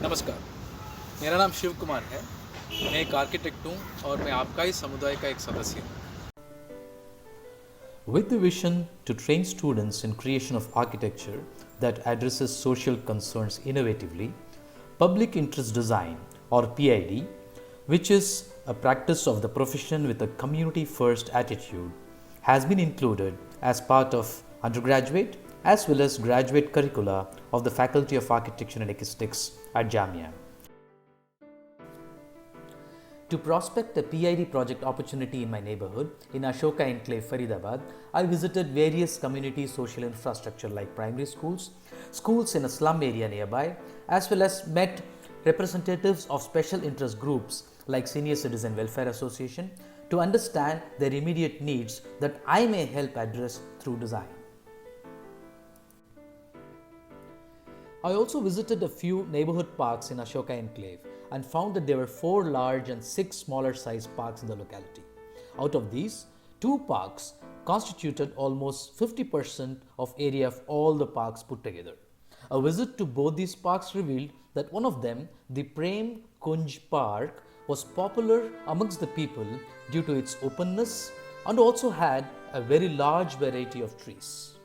नमस्कार, मेरा नाम शिव कुमार है। मैं एक आर्किटेक्ट हूँ और मैं आपका ही समुदाय का एक सदस्य हूँ। With the vision to train students in creation of architecture that addresses social concerns innovatively, Public Interest Design or PID, which is a practice of the profession with a community first attitude, has been included as part of undergraduate as well as graduate curricula of the Faculty of Architecture and Acoustics at Jamia. To prospect a PID project opportunity in my neighborhood, in Ashoka Enclave, Faridabad, I visited various community social infrastructure like primary schools, schools in a slum area nearby, as well as met representatives of special interest groups like Senior Citizen Welfare Association to understand their immediate needs that I may help address through design. I also visited a few neighborhood parks in Ashoka Enclave and found that there were 4 large and 6 smaller sized parks in the locality. Out of these, 2 parks constituted almost 50% of area of all the parks put together. A visit to both these parks revealed that one of them, the Prem Kunj Park, was popular amongst the people due to its openness and also had a very large variety of trees.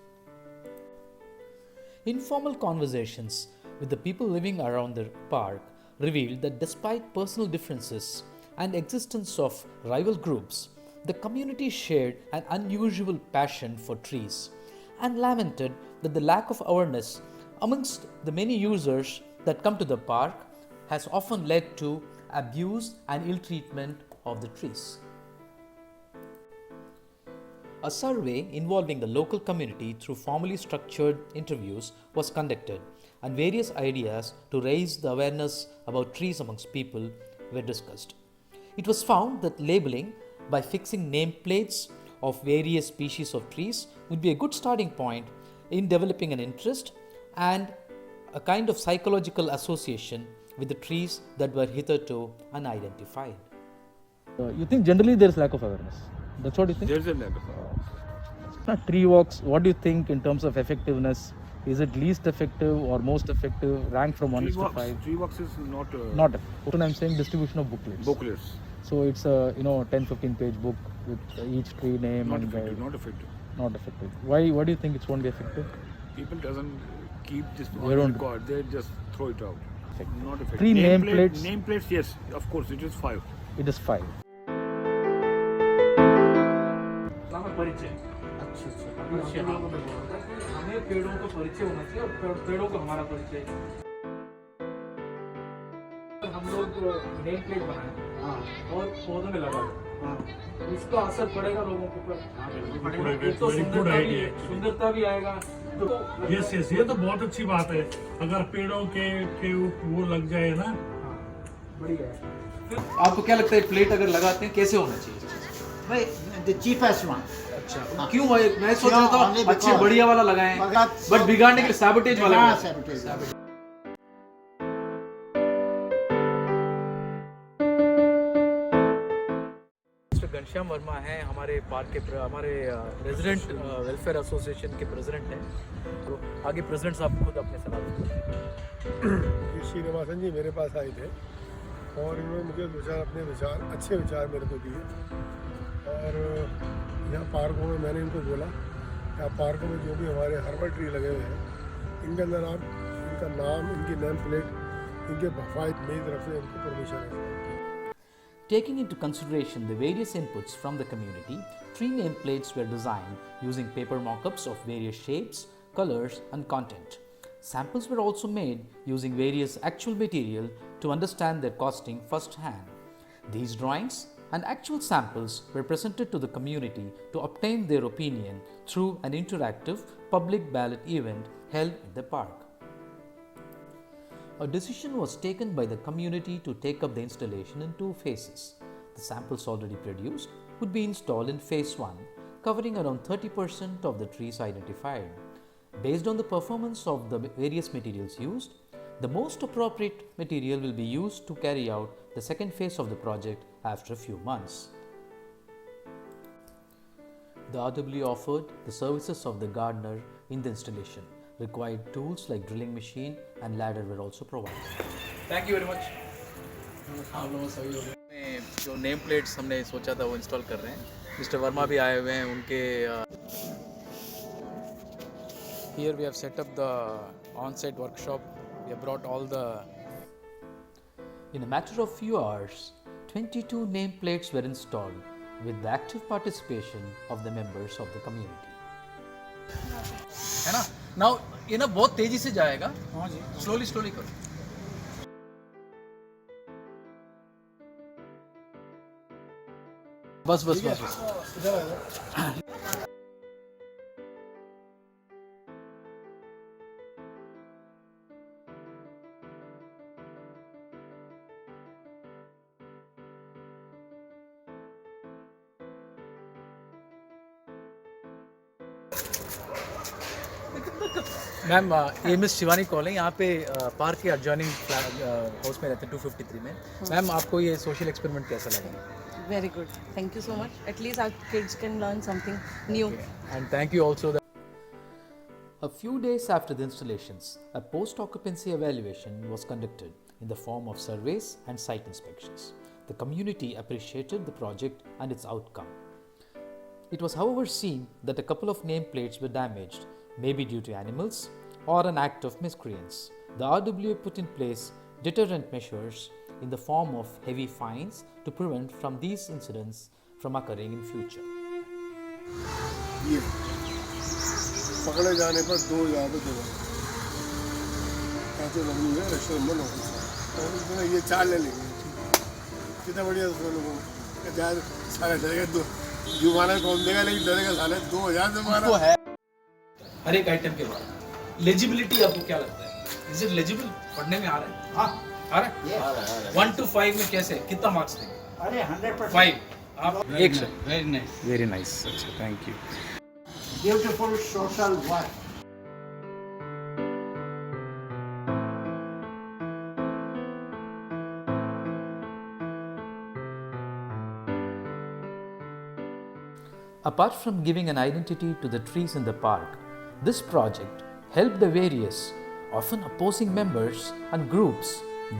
Informal conversations with the people living around the park revealed that despite personal differences and existence of rival groups, the community shared an unusual passion for trees and lamented that the lack of awareness amongst the many users that come to the park has often led to abuse and ill treatment of the trees. A survey involving the local community through formally structured interviews was conducted, and various ideas to raise the awareness about trees amongst people were discussed. It was found that labeling by fixing nameplates of various species of trees would be a good starting point in developing an interest and a kind of psychological association with the trees that were hitherto unidentified. You think generally there is lack of awareness? That's what you think? There's a lack of Tree walks, what do you think in terms of effectiveness? Is it least effective or most effective? Rank from 1 to 5? Tree walks is not Not effective. What I'm saying, distribution of booklets. booklets. So it's a 10-15 page book with each tree name Not and effective. guide. Not effective. Not effective. Why do you think it won't be effective? People doesn't keep this They on don't- record. They just throw it out. Effective. Not effective. Tree nameplates? Nameplates, yes, of course, it is 5. It is 5. परिचय अच्छा हमें पेड़ों का परिचय होना चाहिए और पेड़ों को हमारा परिचय हम लोग नेम प्लेट बनाए और पौधों में लगा दें इसका असर पड़ेगा लोगों के ऊपर एक तो सुंदरता भी आएगा तो यस ये तो बहुत अच्छी बात है अगर पेड़ों के वो लग जाए ना बढ़िया है। आपको क्या लगता है प्लेट अगर लगाते हैं कैसे होना चाहिए? भाई द चीपेस्ट वन। अच्छा, क्यों भाई? मैं सोच रहा था only अच्छे because- बढ़िया वाला लगाएं, बट बिगाड़ने के लिए सैबोटेज वाला हाँ, लगाएं। sabotage। मिस्टर घनश्याम वर्मा हैं हमारे पार्क के हमारे रेजिडेंट वेलफेयर एसोसिएशन के प्रेसिडेंट हैं। तो आगे प्रेसिडेंट साहब खुद अपने सलाह दें। श्रीनिवासन जी मेरे पास आए थे और इन्होंने मुझे अपने अच्छे विचार मेरे को दिए। और यहाँ पार्कों में मैंने इनको बोला कि आप पार्कों में जो भी हमारे हर्बल ट्री लगे हुए हैं इनके अंदर आप इनका नाम, इनकी नेम प्लेट, इनके हिफाजत मेरी तरफ से इनको परमिशन है। Taking into consideration the various inputs from the community, 3 nameplates were designed using paper mock-ups of various shapes, colors and content. Samples were also made using various actual material to understand their costing firsthand. These drawings and actual samples were presented to the community to obtain their opinion through an interactive public ballot event held in the park. A decision was taken by the community to take up the installation in 2 phases. The samples already produced would be installed in phase 1, covering around 30% of the trees identified. Based on the performance of the various materials used, the most appropriate material will be used to carry out the second phase of the project after a few months. The RW offered the services of the gardener in the installation. Required tools like drilling machine and ladder were also provided. Thank you very much. आप लोगों सभी हो गए। जो name plates हमने सोचा था वो इंस्टॉल कर रहे हैं। मिस्टर वर्मा भी आए हुए हैं उनके। Here we have set up the on site workshop. We have brought all the In a matter of few hours, 22 nameplates were installed with the active participation of the members of the community. है ना। Now ये ना बहुत तेजी से जाएगा। हाँ जी, slowly slowly करो। बस बस बस बस। मैम ये मिस शिवानी कॉल है। यहाँ पे पार्क के एडजॉइनिंग हाउस में रहते हैं 253 में। मैम आपको ये सोशल एक्सपेरिमेंट कैसा लगा? Very good. Thank you so much. At least our kids can learn something new. And thank you also. A few days after the installations, a post-occupancy evaluation was conducted in the form of surveys and site inspections. The community appreciated the project and its outcome. It was, however, seen that a couple of nameplates were damaged, maybe due to animals or an act of miscreants. The RWA put in place deterrent measures in the form of heavy fines to prevent from these incidents from occurring in future. ये पकड़े जाने पर 2,000 रुपये देगा। ऐसे लगनी है restaurant में ये 4 ले लेंगे। कितना बढ़िया लोगों को जाए सारे डरेगा। दो जुर्माना कौन देगा, लेकिन डरेगा साले 2,000 से मारा है। हर एक आइटम के बाद लेजिबिलिटी आपको क्या लगता है? Is it legible? पढ़ने में आ रहा है? हाँ आ रहा है। 1 to 5 में कैसे कितना मार्क्स देंगे? अरे 100%. 5। आप एक सर। Very nice. अच्छा, thank you. Beautiful social work. Apart from giving an identity to the trees in the park, this project helped the various, often opposing members and groups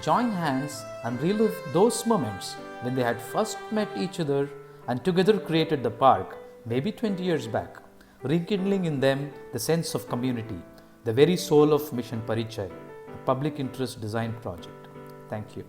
join hands and relive those moments when they had first met each other and together created the park maybe 20 years back, rekindling in them the sense of community, the very soul of Mission Parichay, a public interest design project. Thank you.